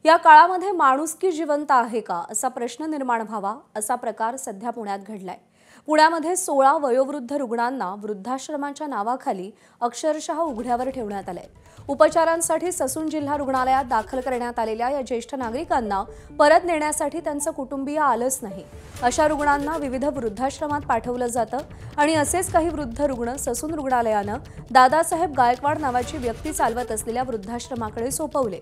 या काळामध्ये माणुसकी जिवंत आहे का असा प्रश्न निर्माण व्हावा असा प्रकार सध्या पुण्यात घडलाय। पुण्यामध्ये 16 वयोवृद्ध रुग्णांना वृद्धाश्रमाच्या नावाखाली अक्षरशः उघड्यावर ठेवण्यात आले। उपचारांसाठी ससून जिल्हा रुग्णालयात दाखल करण्यात आलेल्या या ज्येष्ठ नागरिकांना परत नेण्यासाठी त्यांचे कुटुंबीय आलंच नाही। अशा रुग्णांना विविध वृद्धाश्रमात पाठवलं जातं आणि असेच काही वृद्ध रुग्ण ससून रुग्णालयानं दादासाहेब गायकवाड नावाची व्यक्ती चालवत असलेल्या वृद्धाश्रमाकडे सोपवले।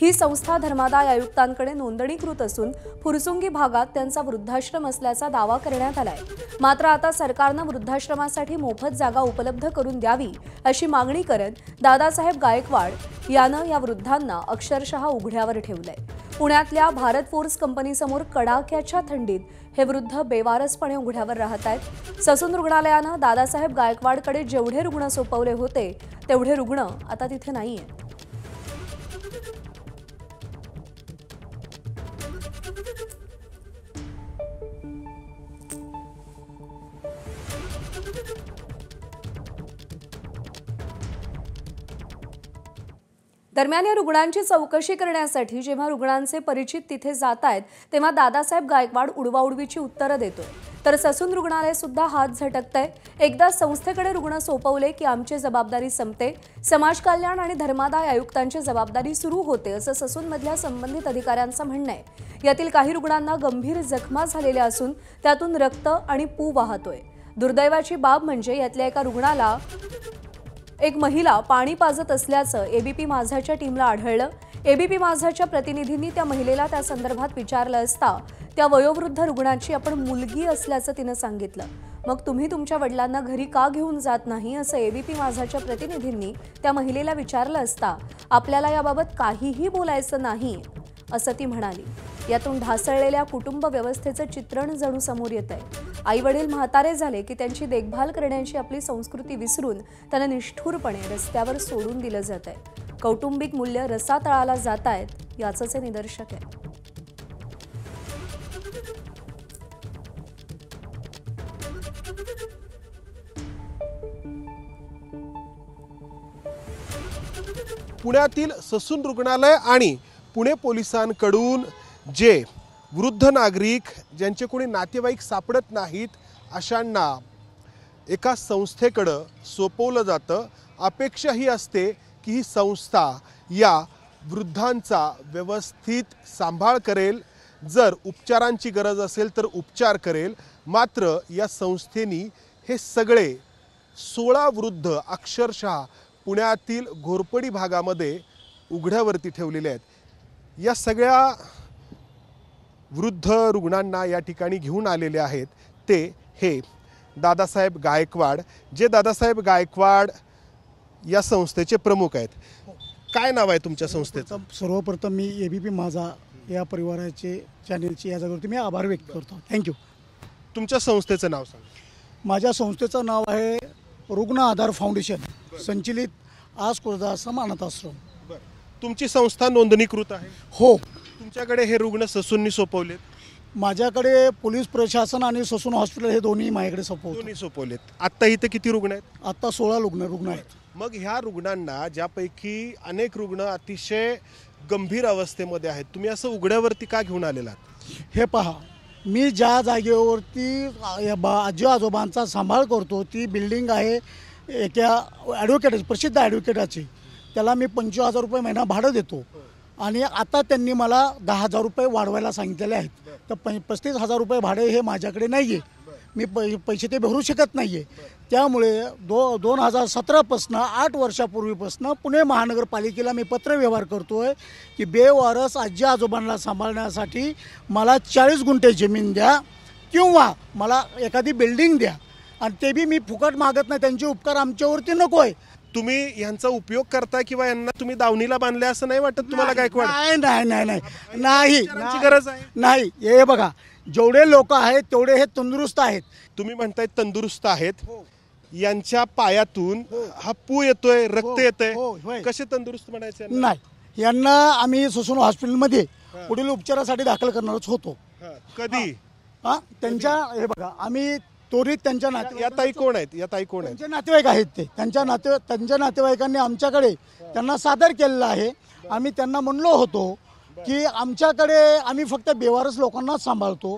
ही संस्था धर्मादाय आयुक्तांकडे नोंदणीकृत असून फुरसुंगी भागात त्यांचा वृद्धाश्रम असल्याचा दावा करण्यात आलाय। मात्र आता सरकारनं वृद्धाश्रमासाठी मोफत जागा उपलब्ध करून द्यावी अशी मागणी करत दादासाहेब गायकवाड यानं या वृद्धांना अक्षरशः उघड्यावर ठेवलंय। पुण्यातल्या भारत फोर्स कंपनीसमोर कडाक्याच्या थंडीत हे वृद्ध बेवारसपणे उघड्यावर राहत आहेत। ससून रुग्णालयानं दादासाहेब गायकवाडकडे जेवढे रुग्ण सोपवले होते तेवढे रुग्ण आता तिथे नाहीये। दरम्यान या रुग्णांची चौकशी करण्यासाठी जेव्हा रुग्णांचे परिचित तिथे जात आहेत तेव्हा दादासाहेब गायकवाड उडवाउडवीची उत्तरं देतोय, तर ससून रुग्णालय सुद्धा हात झटकतंय। एकदा संस्थेकडे रुग्ण सोपवले की आमची जबाबदारी संपते, समाज कल्याण आणि धर्मादाय आयुक्तांची जबाबदारी सुरू होते असं ससूनमधल्या संबंधित अधिकाऱ्यांचं म्हणणं आहे। यातील काही रुग्णांना गंभीर जखमा झालेल्या असून त्यातून रक्त आणि पू वाहतोय। दुर्दैवाची बाब म्हणजे यातल्या एका रुग्णाला एक महिला पाणी पाजत असल्याचं एबीपी माझाच्या टीमला आढळलं। एबीपी माझाच्या प्रतिनिधींनी त्या महिलेला त्या संदर्भात विचारलं असता त्या वयोवृद्ध रुग्णाची आपण मुलगी असल्याचं तिनं सांगितलं। मग तुम्ही तुमच्या वडिलांना घरी का घेऊन जात नाही असं एबीपी माझाच्या प्रतिनिधींनी त्या महिलेला विचारलं असता आपल्याला याबाबत काहीही बोलायचं नाही असं ती म्हणाली। यातून ढासळलेल्या कुटुंब व्यवस्थेचं चित्रण जणू समोर येतंय। आई वडील म्हातारे झाले की त्यांची देखभाल करण्याची आपली संस्कृती विसरून त्यांना निष्ठुरपणे रस्त्यावर सोडून दिलं जातंय। कौटुंबिक मूल्य रसातळाला जात आहेत याचंच हे निदर्शक आहे। पुण्यातील ससून रुग्णालय आणि पुणे पोलिसांकडून जे वृद्ध नागरिक ज्यांचे कोणी नातेवाईक सापडत नाहीत अशांना एका संस्थेकडे सोपवलं जातं। अपेक्षा ही असते की ही संस्था या वृद्धांचा व्यवस्थित सांभाळ करेल, जर उपचारांची गरज असेल तर उपचार करेल। मात्र या संस्थेने हे सगळे 16 वृद्ध अक्षरशः पुण्यातील घोरपडी भागामध्ये उघड्यावरती ठेवलेले आहेत। या सगळ्या वृद्ध रुग्णांना या ठिकाणी घेऊन आलेले आहेत ते हे दादासाहेब गायकवाड, जे दादासाहेब गायकवाड या संस्थेचे प्रमुख आहेत। काय नाव आहे तुमच्या संस्थेचं? सर्वप्रथम मी एबीपी माझा या परिवाराचे चॅनेलची या जागेवरती मी आभार व्यक्त करतो। थँक्यू। तुमच्या संस्थेचं नाव सांगा। माझ्या संस्थेचं नाव आहे रुग्ण आधार फाउंडेशन, संचलित आज खुर्दा अनाथ आश्रम। तुमची संस्था नोंदणीकृत आहे? हो। तुमच्याकडे हे रुग्ण ससूननी सोपवलेत? माझ्याकडे पोलीस प्रशासन आणि ससून हॉस्पिटल हे दोन्ही माझ्याकडे सोपवलेत। आता इथे किती रुग्ण आहेत? आता 16 रुग्ण आहेत। मग ह्या रुग्णांना, ज्यापैकी अनेक रुग्ण अतिशय गंभीर अवस्थेमध्ये आहेत, तुम्ही असं उघड्यावरती का घेऊन आलेला? हे पहा, मी ज्या जागेवरती आजी आजोबांचा सांभाळ करतो ती बिल्डिंग आहे एका ॲडव्होकेट, प्रसिद्ध ॲडव्होकेटाची। त्याला मी 25,000 रुपये महिना भाडं देतो आणि आता त्यांनी मला 10,000 रुपये वाढवायला सांगितलेले आहेत। तर 35,000 रुपये भाडे हे माझ्याकडे नाही आहे, मी पैसे ते भरू शकत नाही आहे। त्यामुळे 2017पासून 8 वर्षापूर्वीपासून पुणे महानगरपालिकेला मी पत्रव्यवहार करतो आहे की बेवारस आजी आजोबांना सांभाळण्यासाठी मला 40 गुंठे जमीन द्या किंवा मला एखादी बिल्डिंग द्या, आणि ते बी मी फुकट मागत नाही, त्यांचे उपकार आमच्यावरती नको आहे। तुम्ही यांचा उपयोग करता किंवा यांना तुम्ही दावणीला बांधले असं नाही वाटत तुम्हाला? गायकवाड नाही गरज आहे नाही। हे बघा, जेवढे लोक आहेत तेवढे हे तंदुरुस्त आहेत। तुम्ही म्हणताय तंदुरुस्त आहेत, यांच्या पायातून हा पू येतोय, रक्त येतंय, कसे तंदुरुस्त म्हणायचे? नाही, यांना आम्ही ससून हॉस्पिटलमध्ये पुढील उपचारासाठी दाखल करणारच होतो। कधी? त्यांच्या हे बघा, आम्ही त्वरित त्यांच्या या ताई कोण आहेत? या ताई कोण आहेत? त्यांचे नातेवाईक आहेत ते। त्यांच्या नातेवाईकांनी आमच्याकडे त्यांना सादर केलेलं आहे। आम्ही त्यांना म्हणलो होतो की आमच्याकडे आम्ही फक्त बेवारस लोकांनाच सांभाळतो,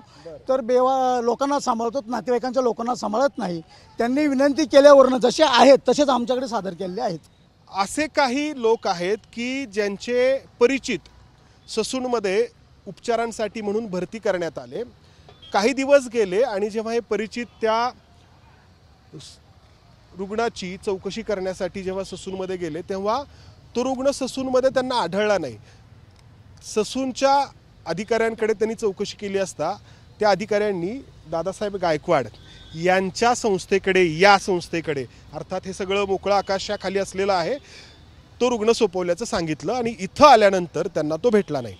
तर लोकांना सांभाळतो, नातेवाईकांच्या लोकांना सांभाळत नाही. त्यांनी विनंती केल्यावरनं जसे आहेत तसेच आमच्याकडे सादर केलेले आहेत. असे काही लोक आहेत की ज्यांचे परिचित ससूनमध्ये उपचारांसाठी म्हणून भरती करण्यात आले. काही दिवस गेले आणि जेव्हा हे परिचित त्या रुग्णाची चौकशी करण्यासाठी जेव्हा ससूनमध्ये गेले तेव्हा तो रुग्ण ससूनमध्ये त्यांना आढळला नाही. ससूनच्या अधिकाऱ्यांकडे त्यांनी चौकशी केली असता त्या अधिकाऱ्यांनी दादासाहेब गायकवाड यांच्या संस्थेकडे, या संस्थेकडे, अर्थात हे सगळं मोकळं आकाशाखाली असलेलं आहे, तो रुग्ण सोपवल्याचं सांगितलं आणि इथं आल्यानंतर त्यांना तो भेटला नाही.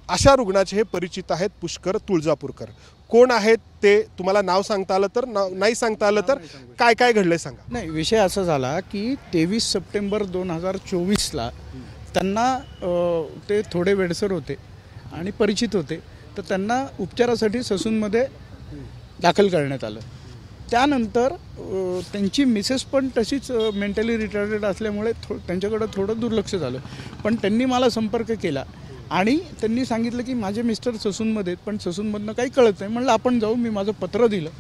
अशा रुग्णाचे हे परिचित आहेत पुष्कर तुळजापूरकर. कोण आहेत ते तुम्हाला नाव सांगता आलं तर, नाही सांगता आलं तर काय काय घडलंय सांगा. नाही, विषय असा झाला की 23 सप्टेंबर 2024ला त्यांना ते थोडे वेडसर होते आणि परिचित होते, तर त्यांना उपचारासाठी ससूनमध्ये दाखल करण्यात आलं. त्यानंतर त्यांची मिसेस पण तशीच मेंटली रिटार्डेड असल्यामुळे त्यांच्याकडं थोडं दुर्लक्ष झालं. पण त्यांनी मला संपर्क केला आणि त्यांनी सांगितलं की माझे मिस्टर ससूनमध्ये आहेत, पण ससूनमधनं काही कळत नाही. म्हणलं आपण जाऊ. मी माझं पत्र दिलं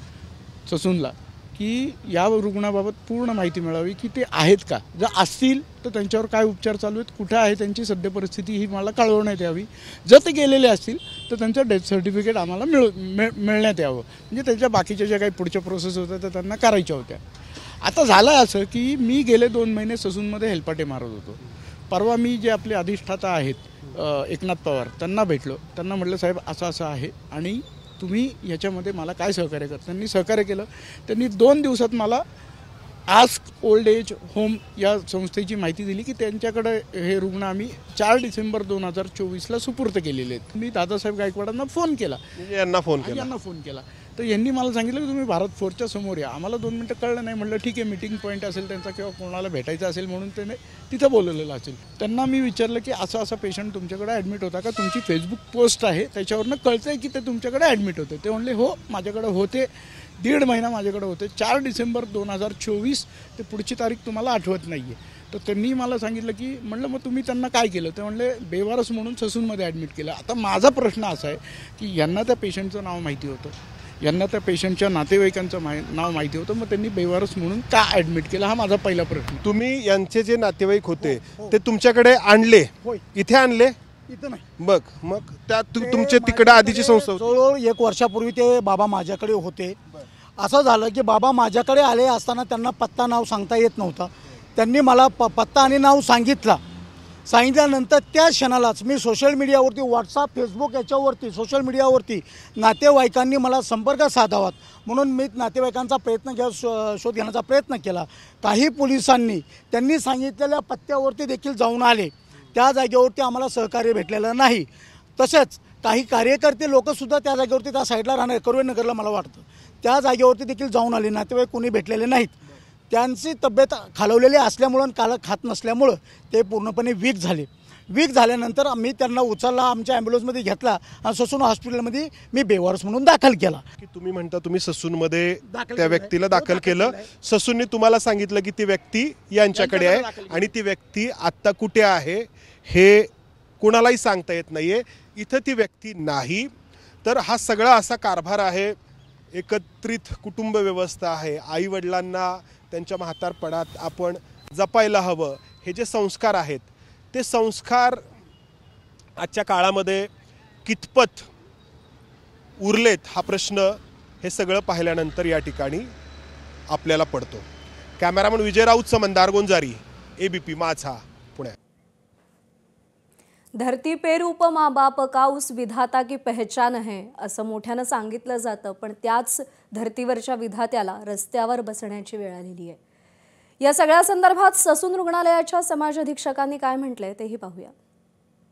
ससूनला की या रुग्णाबाबत पूर्ण माहिती मिळावी की ते आहेत का, जर असतील तर त्यांच्यावर काय उपचार चालू आहेत, कुठे आहे त्यांची सध्या परिस्थिती ही मला कळवण्यात यावी. जर ते गेलेले असतील तर त्यांचं डेथ सर्टिफिकेट आम्हाला मिळण्यात यावं. म्हणजे त्यांच्या बाकीच्या ज्या काही पुढच्या प्रोसेस होत्या त्या त्यांना करायच्या होत्या. आता झालं असं की मी गेले 2 महिने ससूनमध्ये हेलपाटे मारत होतो. परवा मी जे आपले अधिष्ठाता आहेत एकनाथ पवार त्यांना भेटलो. त्यांना म्हटलं साहेब असं असं आहे आणि तुम्ही याच्यामध्ये मला काय सहकार्य करता. त्यांनी सहकार्य केलं. त्यांनी 2 दिवसात मला आस्क ओल्ड एज होम या संस्थेची माहिती दिली की त्यांच्याकडे हे रुग्ण आम्ही 4 डिसेंबर 2024ला सुपूर्त केलेले आहेत. मी दादासाहेब गायकवाडांना फोन केला, यांना फोन केला. तर यांनी मला सांगितलं की तुम्ही भारत फोर्टच्या समोर या. आम्हाला 2 मिनटं कळलं नाही. म्हटलं ठीक आहे, मीटिंग पॉईंट असेल त्यांचा किंवा कोणाला भेटायचं असेल म्हणून त्याने तिथं बोलवलेलं असेल. त्यांना मी विचारलं की असा पेशंट तुमच्याकडे ॲडमिट होता का, तुमची फेसबुक पोस्ट आहे त्याच्यावरनं कळतं आहे की ते तुमच्याकडे ॲडमिट होते. ते म्हणले हो माझ्याकडे होते, 1.5 महिना माझ्याकडे होते. 4 डिसेंबर 2024 ते पुढची तारीख तुम्हाला आठवत नाही आहे. तर त्यांनी मला सांगितलं की म्हणलं मग तुम्ही त्यांना काय केलं. ते म्हणले बेवारस म्हणून ससूनमध्ये ॲडमिट केलं. आता माझा प्रश्न असा आहे की यांना त्या पेशंटचं नाव माहिती होतं, यांना त्या पेशंटच्या नातेवाईकांचं नाव माहिती होतं, मग त्यांनी बेवारस म्हणून का ॲडमिट केलं, हा माझा पहिला प्रश्न. तुम्ही यांचे जे नातेवाईक होते ते तुमच्याकडे आणले, इथे आणले? इथं नाही. बघ मग त्या तुमचे तिकडे आधीची संस्था होती. जवळजवळ 1 वर्षापूर्वी ते बाबा माझ्याकडे होते. असं झालं की बाबा माझ्याकडे आले असताना त्यांना पत्ता नाव सांगता येत नव्हता. त्यांनी मला पत्ता आणि नाव सांगितल्यानंतर त्या क्षणालाच मी सोशल मीडियावरती, व्हॉट्सअप, फेसबुक याच्यावरती, सोशल मीडियावरती नातेवाईकांनी मला संपर्क साधावात म्हणून मी नातेवाईकांचा शोध घेण्याचा प्रयत्न केला. काही पोलिसांनी त्यांनी सांगितलेल्या पत्त्यावरती देखील जाऊन आले. त्या जागेवरती आम्हाला सहकार्य भेटलेलं नाही. तसेच काही कार्यकर्ते लोकंसुद्धा त्या जागेवरती, त्या साईडला राहणार कर्वेनगरला मला वाटतं, त्या जागेवरती देखील जाऊन आले. नातेवाईक कोणी भेटलेले नाहीत. त्यांची तब्येत खालवलेली असल्यामुळं, काल खात नसल्यामुळं ते पूर्णपणे वीक झाले. वीक झाल्यानंतर आम्ही त्यांना उचलला, आमच्या ॲम्ब्युलन्समध्ये घेतला आणि ससून हॉस्पिटलमध्ये मी बेवारस म्हणून दाखल केला. की तुम्ही म्हणता तुम्ही ससूनमध्ये त्या व्यक्तीला दाखल केलं. ससूनने तुम्हाला सांगितलं की ती व्यक्ती यांच्याकडे आहे आणि ती व्यक्ती आत्ता कुठे आहे हे कोणालाही सांगता येत नाहीये. इथं ती व्यक्ती नाही. तर हा सगळा असा कारभार आहे. एकत्रित कुटुंब व्यवस्था आहे. आई वडिलांना त्यांच्या म्हातारपणात आपण जपायला हवं. हे जे संस्कार आहेत ते संस्कार आजच्या काळामध्ये कितपत उरलेत हा प्रश्न हे सगळं पाहिल्यानंतर या ठिकाणी आपल्याला पडतो. कॅमेरामन विजय राऊतचं मंदार गोंजारी, ABP माझा, पुणे. धरती पे रूप माँ बाप का उस विधाता की पहचान है असं मोठ्यानं सांगितलं जातं, पण त्याच धर्तीवरच्या विधात्याला रस्त्यावर बसण्याची वेळ आलेली आहे. या सगळ्या संदर्भात ससून रुग्णालयाच्या समाज अधीक्षकांनी काय म्हटलंय तेही पाहूया.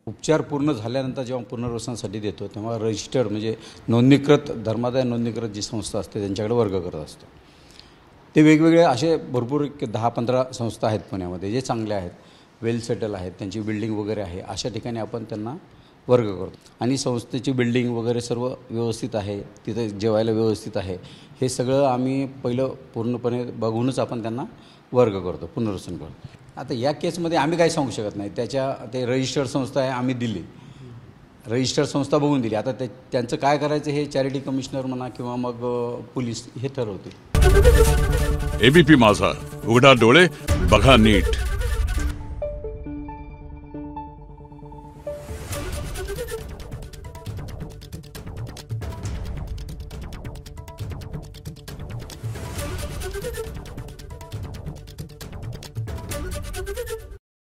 उपचार पूर्ण झाल्यानंतर जेव्हा पुनर्वसनासाठी देतो तेव्हा रजिस्टर म्हणजे नोंदणीकृत, धर्मादाय नोंदणीकृत जी संस्था असते त्यांच्याकडे वर्ग करत असतो. ते वेगवेगळे असे भरपूर 10-15 संस्था आहेत पुण्यामध्ये जे चांगले आहेत, वेल सेटल आहेत, त्यांची बिल्डिंग वगैरे आहे, अशा ठिकाणी आपण त्यांना वर्ग करतो. आणि संस्थेची बिल्डिंग वगैरे सर्व व्यवस्थित आहे, तिथे जेवायला व्यवस्थित आहे, हे सगळं आम्ही पहिलं पूर्णपणे बघूनच आपण त्यांना वर्ग करतो, पुनर्वसन करतो. आता या केसमध्ये आम्ही काही सांगू शकत नाही. ते रजिस्टर्ड संस्था आहे, आम्ही दिली. रजिस्टर संस्था बघून दिली. आता त्यांचं काय करायचं हे चॅरिटी कमिशनर म्हणा किंवा मग पोलीस हे ठरवतील. एबीपी माझा, उघडा डोळे बघा नीट.